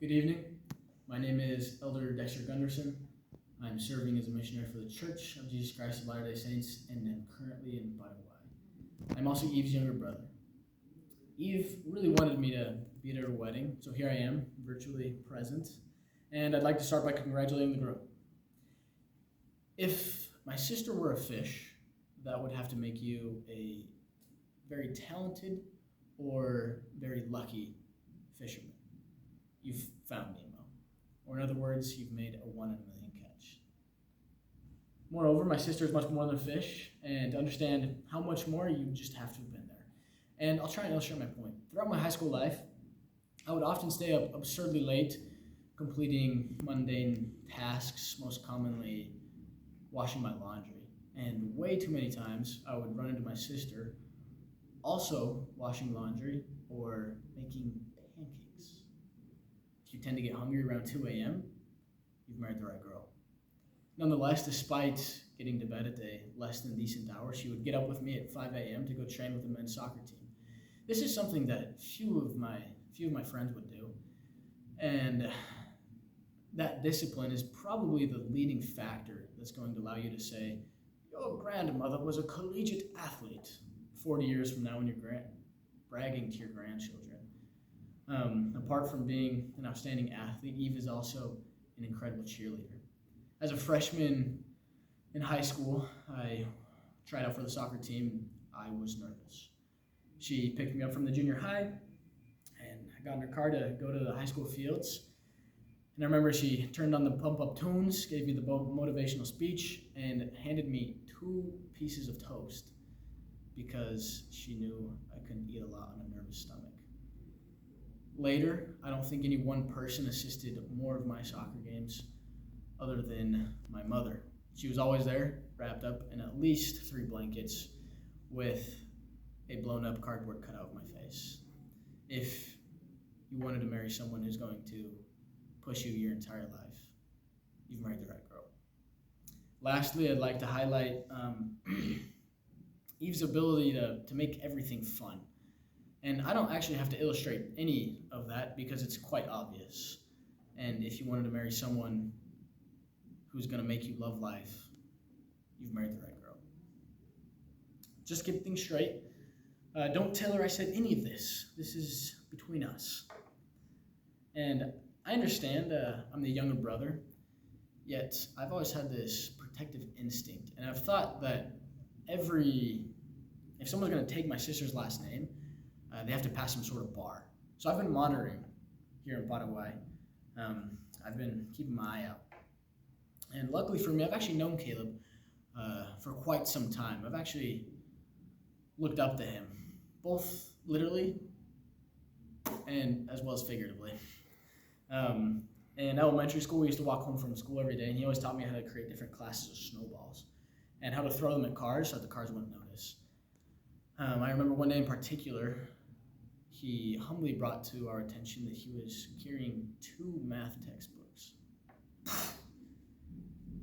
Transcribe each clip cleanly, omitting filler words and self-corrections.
Good evening. My name is Elder Dexter Gunderson. I'm serving as a missionary for the Church of Jesus Christ of Latter-day Saints and am currently in Paraguay. I'm also Eve's younger brother. Eve really wanted me to be at her wedding, so here I am, virtually present, and I'd like to start by congratulating the groom. If my sister were a fish, that would have to make you a very talented or very lucky fisherman. You've found Nemo. Or in other words, you've made a 1 in a million catch. Moreover, my sister is much more than a fish, and to understand how much more, you just have to have been there. And I'll try and illustrate my point. Throughout my high school life, I would often stay up absurdly late, completing mundane tasks, most commonly washing my laundry. And way too many times, I would run into my sister also washing laundry or making pancakes. If you tend to get hungry around 2 a.m., you've married the right girl. Nonetheless, despite getting to bed at a less than decent hour, she would get up with me at 5 a.m. to go train with the men's soccer team. This is something that few of my friends would do, and that discipline is probably the leading factor that's going to allow you to say, your grandmother was a collegiate athlete 40 years from now when you're bragging to your grandchildren. Apart from being an outstanding athlete, Eve is also an incredible cheerleader. As a freshman in high school, I tried out for the soccer team. I was nervous. She picked me up from the junior high, and I got in her car to go to the high school fields. And I remember she turned on the pump-up tunes, gave me the motivational speech, and handed me 2 pieces of toast because she knew I couldn't eat a lot on a nervous stomach. Later, I don't think any one person assisted more of my soccer games other than my mother. She was always there, wrapped up in at least 3 blankets with a blown-up cardboard cutout of my face. If you wanted to marry someone who's going to push you your entire life, you've married the right girl. Lastly, I'd like to highlight Eve's ability to make everything fun. And I don't actually have to illustrate any of that because it's quite obvious. And if you wanted to marry someone who's going to make you love life, you've married the right girl. Just get things straight. Don't tell her I said any of this. This is between us. And I understand I'm the younger brother, yet I've always had this protective instinct. And I've thought that if someone's going to take my sister's last name, they have to pass some sort of bar. So I've been monitoring here in Paraguay. I've been keeping my eye out. And luckily for me, I've actually known Caleb for quite some time. I've actually looked up to him, both literally and as well as figuratively. In elementary school, we used to walk home from school every day, and he always taught me how to create different classes of snowballs and how to throw them at cars so that the cars wouldn't notice. I remember one day in particular, he humbly brought to our attention that he was carrying 2 math textbooks.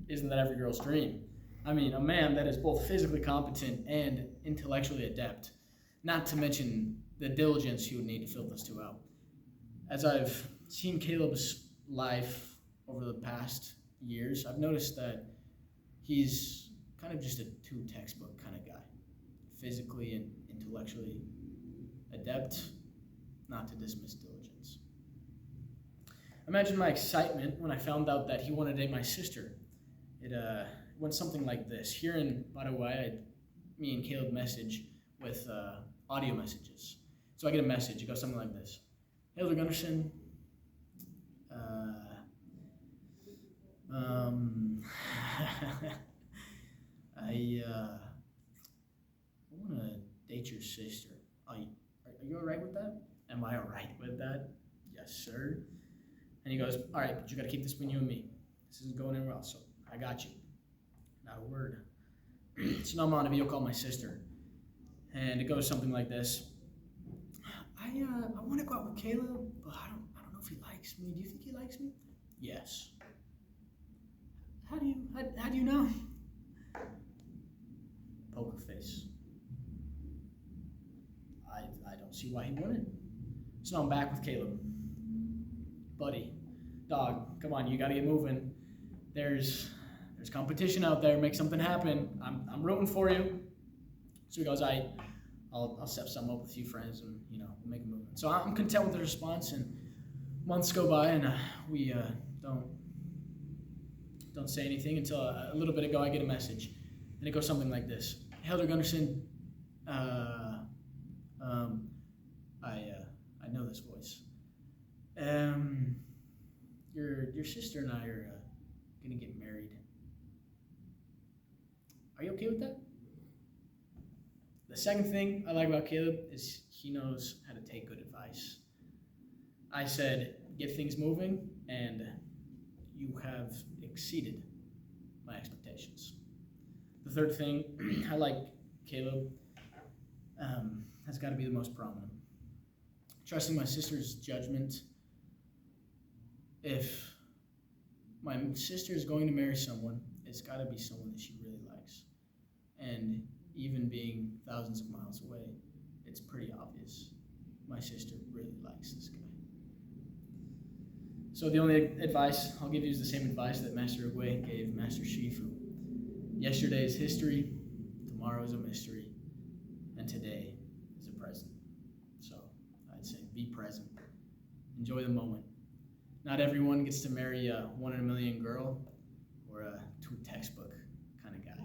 Isn't that every girl's dream? I mean, a man that is both physically competent and intellectually adept, not to mention the diligence he would need to fill those 2 out. As I've seen Caleb's life over the past years, I've noticed that he's kind of just a 2 textbook kind of guy. Physically and intellectually adept, not to dismiss diligence. Imagine my excitement when I found out that he wanted to date my sister. It went something like this. Here in Paraguay, me and Caleb message with audio messages. So I get a message. It goes something like this. Hey, Elder Gunderson. I want to date your sister. Are you all right with that? Am I all right with that? Yes, sir. And he goes, all right, but you got to keep this between you and me. This isn't going anywhere else, so I got you. Not a word. So now I'm on a video call with my sister, and it goes something like this. I want to go out with Caleb, but I don't know if he likes me. Do you think he likes me? Yes. How do you know? Poker face. I don't see why he wouldn't. So now I'm back with Caleb. buddy, dog, come on, you gotta get moving. There's competition out there. Make something happen. I'm rooting for you. So he goes, I'll set some up with a few friends, and we'll make a move. So I'm content with the response, and months go by, and we don't say anything until a little bit ago I get a message, and it goes something like this: Helder Gunderson, I know this voice. Your sister and I are gonna get married. Are you okay with that? The second thing I like about Caleb is he knows how to take good advice. I said, get things moving, and you have exceeded my expectations. The third thing I like Caleb has got to be the most prominent. Trusting my sister's judgment. If my sister is going to marry someone, it's got to be someone that she really likes. And even being thousands of miles away, it's pretty obvious my sister really likes this guy. So the only advice I'll give you is the same advice that Master Ogwe gave Master Shifu. Yesterday is history, tomorrow is a mystery, and today is a present. So I'd say be present. Enjoy the moment. Not everyone gets to marry a 1 in a million girl or a textbook kind of guy.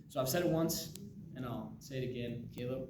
So I've said it once, and I'll say it again. Caleb,